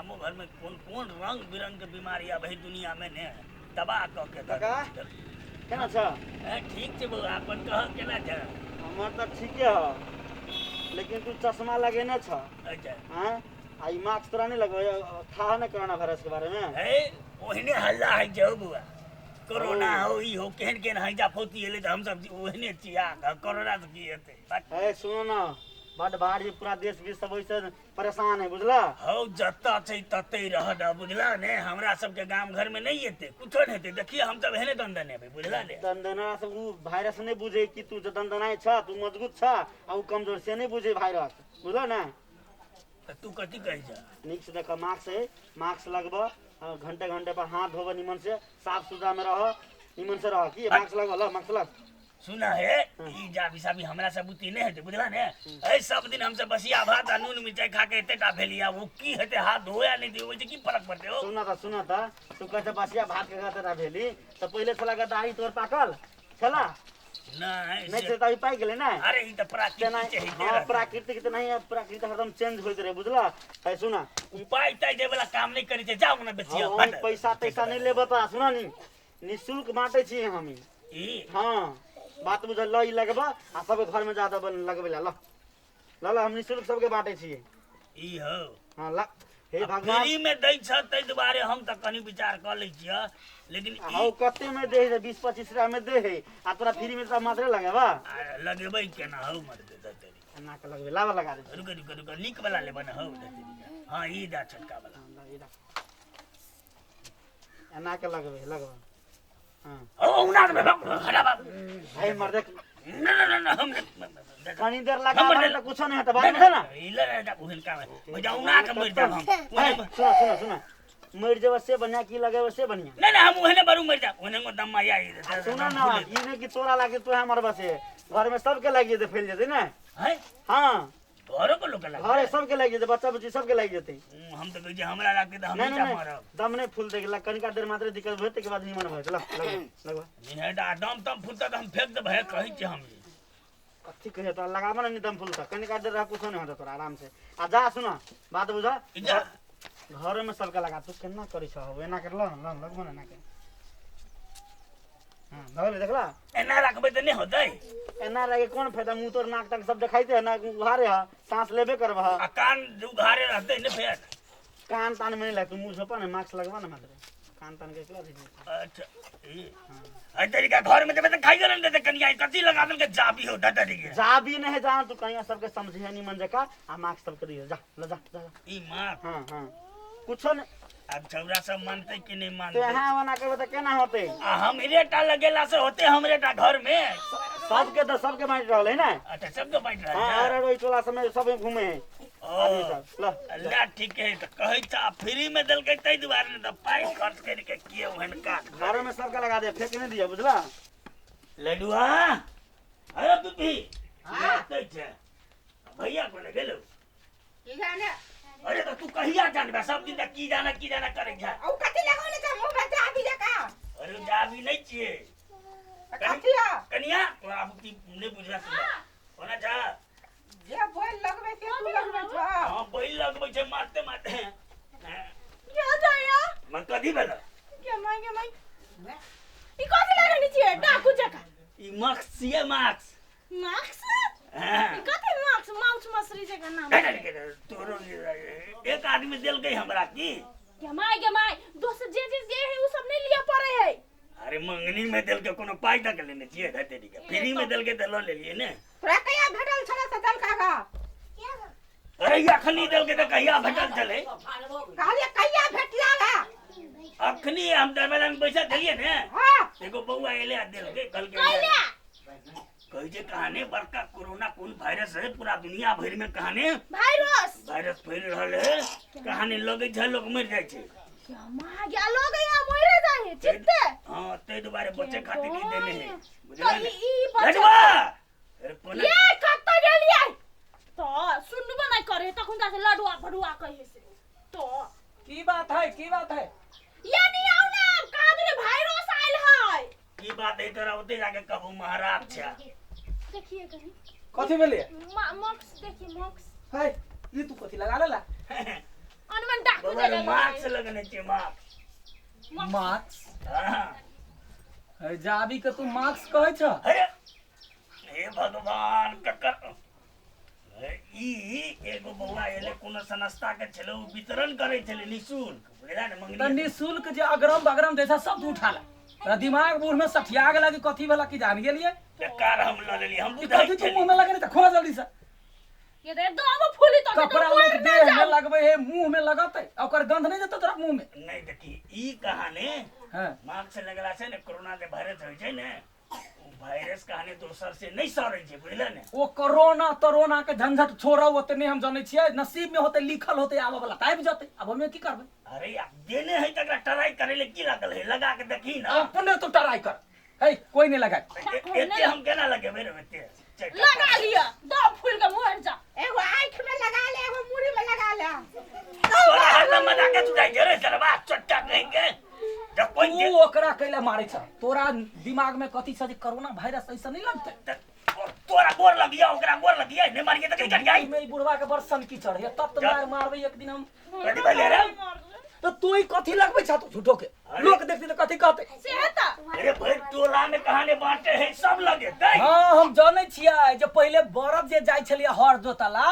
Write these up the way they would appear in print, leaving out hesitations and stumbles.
गाँव घर में कौन कौन रंग बिरंग के बीमारी अब है दुनिया में ने तबाह क के केना छ ठीक छे बउआ अपन कह केना छ हमर त ठीके ह लेकिन तू चश्मा लगेने छ अच्छा हां आई मास्क तोरा नहीं लगो था ना कोरोना वायरस के बारे में है ओहने हल्ला है जो बुआ कोरोना हो ई हो केहन केहन हैजा फोती एले त हम सब ओहने चिया कोरोना से की हेते है सुनो ना बड़ भारी पूरा देश भी सब वैसे परेशान है बुझला हौ जत्ता छै तते रह द बुझला ने हमरा सब के गांव घर में नहीं हेते कुछो नहीं हेते देखिए हम सब हेने दंदन है बुझला ने दंदना से उ वायरस नहीं बुझे कि तू दंदनाई छ तू मजबूत छ आ उ कमजोर से नहीं बुझे वायरस बुझला ना तू कथी कहि जा निक से देख मास्क है मास्क लगब घंटे घंटे पर हाथ धोब निमन से साफ सुथरा में रह निमन से रह की मास्क लग ल मास्क लग सुना है ई जा बिसाबी हमरा सब बुती नहीं हेते बुझला ने ए सब दिन हम सब बसिया भात आ नून मिर्चाई खा के एतेटा भेलिया वो की हेते हाथ धोया नहीं दियो की फर्क पड़ते हो सुना था तू कहते बसिया भात के खाते भेली तो पहले छला के दाढ़ी तोर पाकल छला नहीं से तभी पाई गेले ना अरे ई त प्राकृतिक है हां प्राकृतिक त नहीं है प्राकृतिक एकदम चेंज होइत रे बुझला है सुना उपाय तय दे वाला काम नहीं करी छे जाओ ना बेचिया हम पैसा नहीं लेबे पा सुना नी निशुल्क बांटे छी हम ई हां बात बुझल लई लगबा आ सब घर में ज्यादा लगबे ला ल हम निशुल्क सबके बांटे छी ई हो हां ला हे भगवान फ्री में दै छ तै दुबारे हम त कनी विचार क लै छियै लेकिन हाउ कते में दे 20-25 रुपया में दे है आ तोरा फ्री में त मात्रे लगेबा लगेबै केना हौ मत दे दे ना के लगबे लावा लगा दे रुक निक वाला लेबा न हौ दे हां ई दा छटका वाला एना के लगबा हां ओ उना के हटा बा भाई मर्दे न हम कनी देर लगा त कुछ नहीं होता बात है ना इले दा उहन का बजाऊ ना के मर जा हम सुना मर जाव से बढ़िया की लगे से बढ़िया नहीं हम उहने बरू मर जा उहने को दम आया ई सुना ना ई ने कि तोरा लागे तो हमर बसे घर में सबके लागी दे फैल जेते ना है हां घरों को लोग लागे घरे सबके लागी दे बच्चा बच्ची सबके लागी जेते हम तो कहि जे हमरा लागे त हम नहीं मारब दम नहीं फूल देला कनिका देर मात्र दिक्कत होते के बाद निमन होय लगवा नहीं डा दम तम फूलता त हम फेंक दे भय कहि जे हम कथी कहे तो लगाबा नहीं दम फूलता कनिका देर रह कुछ नहीं होता तोरा आराम से आ जा सुना बात बुझा घर में सबके लगा तू केना करी छ एना कर ल लगबो ना के हां धोले देखला एना रखबे त नहीं होतै एना रहे कोन फायदा मुंह तोर नाक तक सब दिखाइते है ना उघारे है सांस लेबे करबा आ कान उघारे रहते ने फेर कान तान में नहीं लगे तू मुंह झोपा ना मास्क लगवा ना मात्र कान तान के केला दे अच्छा ए तरीका घर में देबे त खाई गलन दे कनिया कथी लगा दल के जाबी हो दादा दी जाबी नहीं जा तू कनिया सबके समझे नहीं मन जका आ मास्क सब कर जा ल जा ई मां हां कुछो नहीं अब छौरा सब मानते कि नहीं मानते ते हां वना करबे त केना होते हम रेटा लगेला से होते हमरे टा घर में सबके बांट रहल है ना अच्छा सबके बांट रहल हां अरे ओइ टोला समय सब घूमे है आदमी सब ल अल्लाह ठीक है त कहै छ फ्री में दल के तै दुआरे न त पाई खर्च कर के किए ओहन का घर में सबके लगा दे फेंक नहीं दिया बुझला लडुआ अरे तुभी हां तै छ भैया को ले गेलो की जाने अरे तो तू कहिया जानबे सब दिन की जाना करे छ औ कथि लगाउने छ मुंह में जाबी जका अरे जाबी नहीं छिए कथिया कनिया तोरा अब की नहीं बुझला कोना जा जे बोल लगबे से तू लगबे छ हां बोल लगबे छ मारते क्या जाया मन कदी बेला के माई ई कथि लगाउने छ डाकू जका ई मार्क्स छिए मार्क्स हां ई कथि मार्क्स माउस मसरी जका नाम तोरो एक आदमी दिल गई हमरा की के माई दोस्त जे है उ सब नहीं लिया पड़े है अरे मंगनी में दिल के कोनो पाई तक लेने छिए धते दी के फ्री में दिल के त ल ले लिए ने तोरा कहिया भेटल छले से दल काका अरे अखनी दिल के त कहिया भेटल चले कहलिए कहिया भेटला बा अखनी हम दरवाजा में पैसा दिए ने हां देखो बउआ एले दिल के कल के कहि जे कहानी बड़का कोरोना कौन वायरस है पूरा दुनिया भर में कहानी वायरस फैल रहल है कहानी लगे छ लोग मर जाय छे मां क्या लोग यहाँ मरे जाए ठीक है हां ते दोबारे बच्चे खातिर नहीं देने हैं तो ई लडवा अरे कोना ये कत्ता गेलिए तो सुनबो नहीं करे तखन से लडवा भडुआ कहे से तो की बात है ये नहीं आउ ना कादरे वायरस आइल है की बात है तोरा ओते जाके कहू महाराज छा देखिए कहीं कथि भेले मक्स देखिए मक्स है ये तू कथि लगा लेला अनुमान डाकू बउआ दे मार्क्स लगने छे मार्क्स मार्क्स हां जाबी के तू मार्क्स कहै छ अरे हे भगवान ककर ई एगो बउआ एले कोनो संस्था के छले उ वितरण करे छले निशुल्क बुझला ने त मंगनी निशुल्क जे अगरम बगरम देसा सब तू उठा ला तोरा दिमाग बूढ़ में सठिया गेला कि कथी वाला की जान गेलिए बेकार हम ल लेली हम कथी बुझाई तू मुंह में लगे त खोला जल्दी से ये दे दो फूली तो कपड़ा लोग देह में लगबे है मुंह में लगते ओकर गंध नहीं जतो तोरा मुंह में नहीं देखी ई कहानी हां मार्क्स लगला से ने कोरोना के वायरस होय छै ने उ वायरस कहानी दोसर से नहीं सरै छै बुझले ने ओ कोरोना के झंझट छोड़ा होते नहीं हम जाने छिए नसीब में होते लिखल होते आवे वाला टाइप जते अब हमें की करबे अरे यार देने है तकरा ट्राई करे ले की लागल है लगा के देखी ना अपने तो ट्राई कर है कोई नहीं लगा एते हम केना लगे मेरे एते लगा लिया दो फूल का मुंह जा एगो आँख में लगा ले एगो मुड़ी में लगा ले तोरा हाथ में मजा के तुझा जरे सरबा चट्टा कहीं के जब कोई तू ओकरा कैला मारे छ तोरा दिमाग में कथी छ जे कोरोना वायरस ऐसा नहीं लगते तोरा गोर लग गया ओकरा गोर लग गया ने मारिए त कर जाई में बुढ़वा के बरसन की चढ़े तब तो मार मारबे एक दिन हम कथी भले रे तो तू ही कथी लगबे छ तू झूठो के लोग देखते तो कथी कहते सेहता अरे भाई टोला में कहानी बांटे है सब लगे दई हां हम जाने छियै जे पहले बरद जे जाय छलिए हर जोतला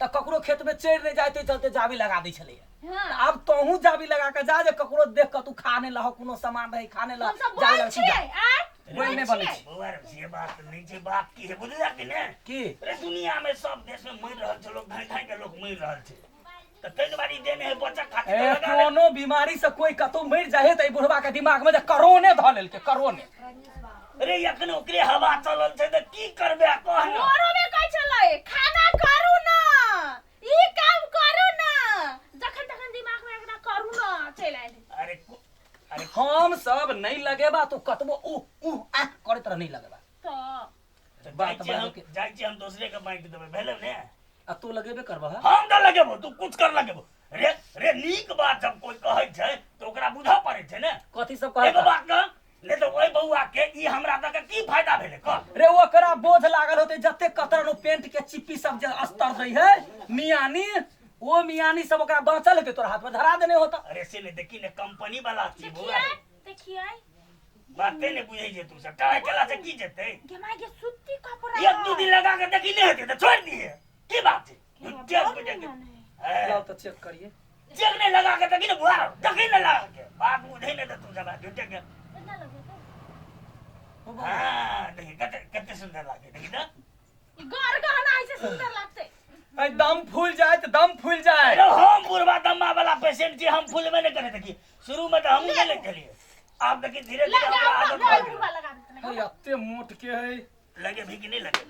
त ककरो खेत में चढ़ नहीं जाते चलते जाबी लगा दै छलिए हां अब तोहू जाबी लगा के जा जे ककरो देख के तू खाने लह कोनो सामान रही खाने लह हम सब जाबी बोल लगा छिए सीधा आ बोल नहीं बने छी बउआ ये बात नहीं छै बात की है बुझला कि ने की अरे दुनिया में सब देश में मर रहल छै लोग धाई धाई के लोग मर रहल छै त कई बारी देने है बच्चा खातिर ए लगा ले कोनो बीमारी से कोई कतो मर जाए त बुढ़वा के दिमाग में जे करोने ध लेल के करोने अरे यखन ओकरे हवा चलल छै त की करबे कहना मोरो में कह छले खाना करू ना ई काम करू ना जखन तखन दिमाग में एकरा करू ना चल आइल अरे हम सब नहीं लगेबा तो कतबो उ आ करत रह नहीं लगेबा तो बात बात के जाई छी हम दूसरे के बाइक देबे भेले ने आ तू लगेबे करबा हम न लगेबो तू कुछ कर लगेबो रे रे नीक बात जब कोई कहै छै तो ओकरा बुझा पड़े छै ने कथी सब एगो कहता बात कह नहीं तो ओई बउआ के ई हमरा तक की फायदा भेले कह रे ओकरा बोझ लागल होते जते कतरनो पेंट के चिप्पी सब जे अस्तर रही है मियानी वो मियानी सब ओकरा बांचल हेते तोरा हाथ में धरा देने होता अरे से ने देखी ने कंपनी वाला छी देखिए बुआ देखिए बाते ने बुझै जे तू सब ट्राई केला से की जेते गेमा के सुत्ती कपड़ा एक दो दिन लगा के देखी नहीं होती तो छोड़ दिए की बात है चेक पे देखे लाओ तो चेक करिए चेक नहीं लगा के देखी ना बुआ देखी ना लगा के बात बुझे नहीं तो तू सब झूठे के हां देखी कितने सुंदर लागे देखी ना घर गहना ऐसे सुंदर लगते ए दम फूल जाए तो दम फूल जाए अरे हम बुढ़वा दम्मा वाला पेशेंट छी हम फूल में नहीं करे देखी शुरू में तो हम नहीं ले चलिए आप देखिए धीरे धीरे लगा हमरा आदत लगा पड़ बुढ़वा गई लगा देते ए अत्ते मोट के है लगे भी कि नहीं लगे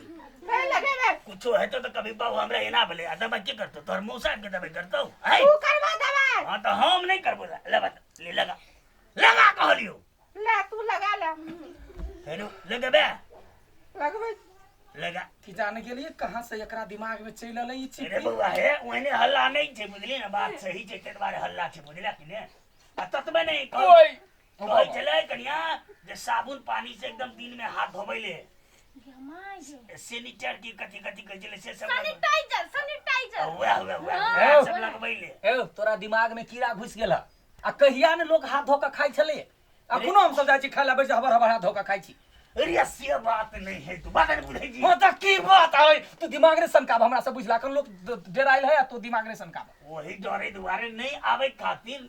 नहीं लगे बे कुछो है तो कभी बाबू हमरा एना भले आ दबाई के करतो तोर मौसा के दबाई करतो है तू करवा दवा हां तो हम नहीं करबो ले बता ले लगा लगा कहलियो ले तू लगा ले हेलो लगबे लगबे लगा कि जाने के लिए कहां से एकरा दिमाग में चल आले ई अरे चिप्पी बउआ है ओने हल्ला नहीं छे बुझली ना बात सही छे के बारे हल्ला छे बुझला कि ने आ ततबे नहीं ओए कोई चले कनिया जे साबुन पानी से एकदम दिन में हाथ धोबैले गेमा के सैनिटाइजर की कथी कथी कह चले से सब सैनिटाइजर हुआ सब लगबैले ए तोरा दिमाग में कीड़ा घुस गेल आ कहिया ने लोग हाथ धो के खाइ छले अखनो हम सब जाय छी खाय ला बैठ हबर हबर हाथ धो के खाइ छी अरे से बात नहीं है तू बात नहीं बुझै जी हो त की बात है तू दिमाग रे सनकाब हमरा से बुझला कर लोग डराइल है तू दिमाग रे सनकाब वही डरे दुआरे नहीं आवे खातिर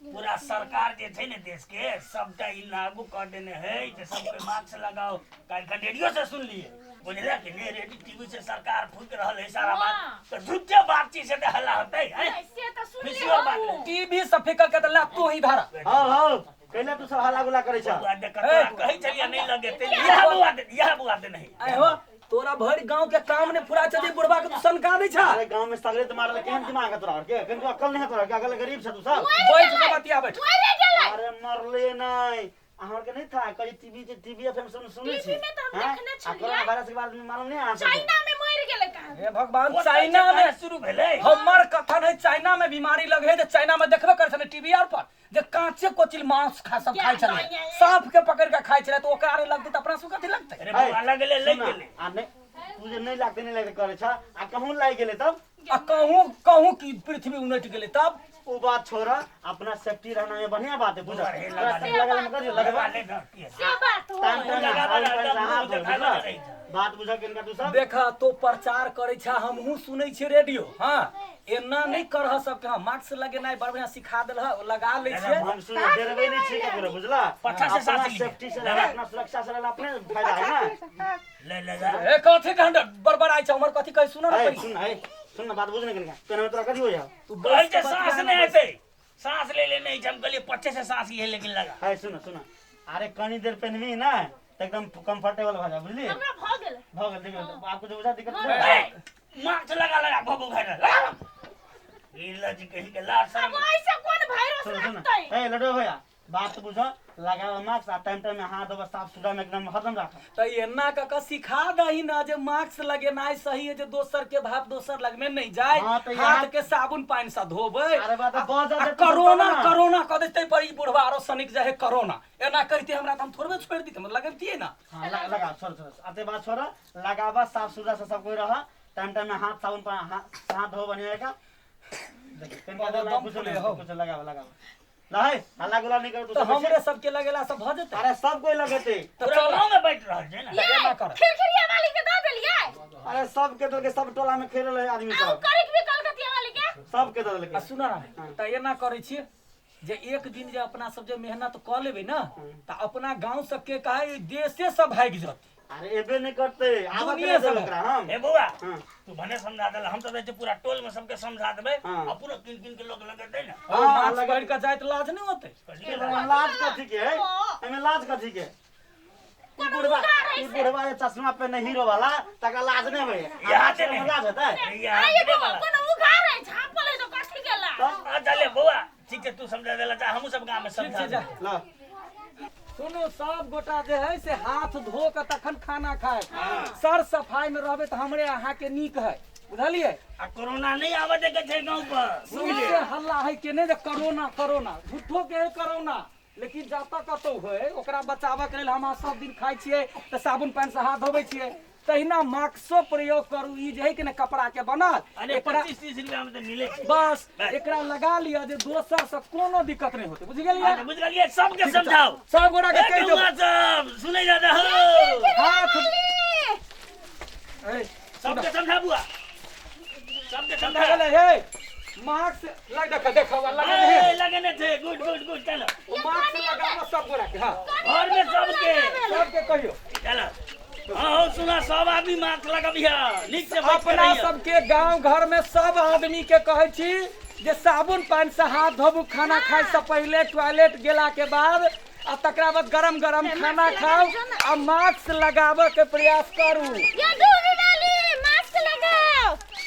पूरा सरकार जे छै ने देश के सबटा ई लागू कर देने है जे सबके मास्क लगाओ काल का रेडियो से सुन लिए बुझला कि नहीं रेडियो टीवी से सरकार फूक रहल है सारा बात तो झूठे बातचीत से तो हल्ला होतै है ऐसे तो सुन फिर ले और बात हो नहीं। टीवी से फेकल के त ला तू ही धर हां हां कैले तू सब हल्ला गुला करे छ बुआ दे कतरा कहि चलिए नहीं लगे ते यह बुआ दे नहीं आय हो तोरा भर गांव के काम ने पूरा चली बुढ़वा के तू सनका दै छ अरे गांव में सगरे तो मारले केहन दिमाग है तोरा के केन तू अकल नहीं है तोरा के अकल गरीब छ तू सब बैठ के बतिया बैठ मरे गेलै अरे मरले नहीं अहाँ के नहीं था कहीं टीवी एफएम सुने छी टीवी में तो हम देखने छलिए। कोरोना वायरस के बारे में मालूम नहीं आ चाइना में मर गेलै कहां हे भगवान चाइना में शुरू भेले हमर कथन है चाइना में बीमारी लगे जे चाइना में देखबे कर छने टीवी आर पर जे कांचे कोचिल मांस खा सब खाइ छले सांप के पकड़ के खाइ छले तो ओकरा रे लगते त अपना सु कथि लगते अरे बुआ लग गेले लग गेले आ नहीं तुझे नहीं लगते करे छ आ कहूं लाग गेले तब आ कहूँ कि पृथ्वी उलट गेले तब वो बात छोड़ा, अपना सेफ्टी रहना ये बढ़िया बात है, बुझा अरे थोड़ा सा लगल में करियो, लगवा ले ना के से बात हो टाइम टाइम लगा साउंड लगा पर हाथ लगा बुझला लगा बात बुझा किनका तू सब देखा तो प्रचार करे छा हमहू सुनै छी रेडियो हाँ एना नहीं करह सबके हाँ मास्क लगेनाइ बड़ बढ़िया सिखा देल लगा ले छिए हम सुन डरबे नहीं छी ककरो बुझला पछा से अपना साथ ली। सेफ्टी से रहना, अपना सुरक्षा से रहना, अपने फायदा है ना। ले ले जा ए कथि घंटा बड़बड़ाई छ हमर कथि कहि सुन न है पड़ी सुन ना बात बुझने किनका तेरे में तोरा कथि हो जा तू भाई बस जे सांस नहीं आते सांस ले ले नहीं हम कहलिए पच्चे से सांस लिए लेकिन लगा है सुन अरे कनी देर पहनवी ना तो एकदम कंफर्टेबल हो जा बुझली हमरा भ गेल भगल देखो आपको जो बुझा दिक्कत हाँ। नहीं मास्क लगा भगो घर लगा इला जी कहीं के लाश अब ऐसे कोन वायरस सुन लगतै ए लड़ो भैया बात तो बुझो लगा मास्क आ टाइम टाइम में हाथ धोबा साफ सुथरा में एकदम हरदम रख त एना का सिखा दही ना जे मास्क लगेनाइ सही है जे दोसर के भाप दोसर लगमे नहीं जाए हाँ, तो हाथ यहाँ- के साबुन पानी से धोबै अरे बात है, बहुत ज्यादा आ तो कोरोना ना। कोरोना कह देते पर ई बुढ़वा आरो सनिक जाए कोरोना एना करते हमरा त हम थोड़बे छोड़ दी मतलब लगतिए ना हाँ लगा छोड़ आते बात छोड़ लगावा साफ सुथरा से सब कोई रहा टाइम टाइम में हाथ साबुन पर हाथ धो बनिएगा देखिए पेन का दम कुछ फुले नहीं हो। कुछ लगावा लहे हल्ला गुला नहीं कर तो हमरे सबके लगेला सब भ जेते अरे सब कोई लगेते तो पूरा चल गांव में बैठ रहा है ना लगे ना कर खिरखिरिया वाली के दे देलिए अरे सब के दल के सब टोला में खेल रहे आदमी आ सब करे भी कलकतिया वाली के सब के दल आ के सुन ना त एना करे छिए जे एक दिन जे अपना सब जे मेहनत क लेबे ना त अपना गांव सबके कहे देशे सब भाग जत अरे एबे नहीं करते आवा दुनिया के दल सब। एकरा हम ए बुआ हाँ। तू भने समझा दे हम तो रहते पूरा टोल में सबके समझा देबे हाँ। और पूरा किन किन के लोग लगे दे ना और हाँ, मास्क लगे- पहिर के जाए त लाज नहीं होते कहलिए एमे लाज कथी के है एमे लाज कथी के ई बुढ़वा ये चश्मा पे नहीं हीरो वाला तका लाज नहीं भई यहाँ से नहीं। लाज होता है यहाँ आइए गिरे वो वाला कोन उघार है झापल है तो कथि केला आ चले बुआ ठीक है तू समझा देला जा हमहू सब गांव में ठीक समझा छै जा दे ला सुनो सब गोटा जे है से हाथ धो के तखन खाना खाए सर सफाई में रहबे त हमरे अहाँ के नीक है बुझलिए आ कोरोना नहीं आवे दे के छै गांव पर सुनते हल्ला है के ने जे कोरोना कोरोना झूठो के है कोरोना लेकिन जब तक कतौ है ओकरा बचावे के लेल हम सब दिन खाइ छिए त साबुन पानी से हाथ धोबै छिए तहिना मास्को प्रयोग करू ई जे है कि ने कपड़ा के बनल अरे एकरा 25-30 रुपया में तो मिले छै बस एकरा लगा लिया जे दोसर से कोनो दिक्कत नहीं होते बुझ गेलिए बुझ गेलिए सबके समझाओ सब गोटा के ए कहि दो गौआ सब सुनै जादा हो हाथ ए सबके समझा बुआ सबके समझा समझा गेले हे मास्क लग देखो लगा ए दे लगने थे गुड गुड गुड चलो मास्क लगाओ सब गोटा के हां घर में सबके सबके कहियो चलो हाँ सुना सब आदमी मास्क लगाबिया नीक से बैठ के अपना रहिया। सबके गांव घर में सब आदमी के कहे छी जे साबुन पानी से हाथ धोबू खाना खाए से पहले टॉयलेट गेला के बाद आ तकरा बाद गरम गरम खाना खाओ आ मास्क लगाबे के प्रयास करू ये दू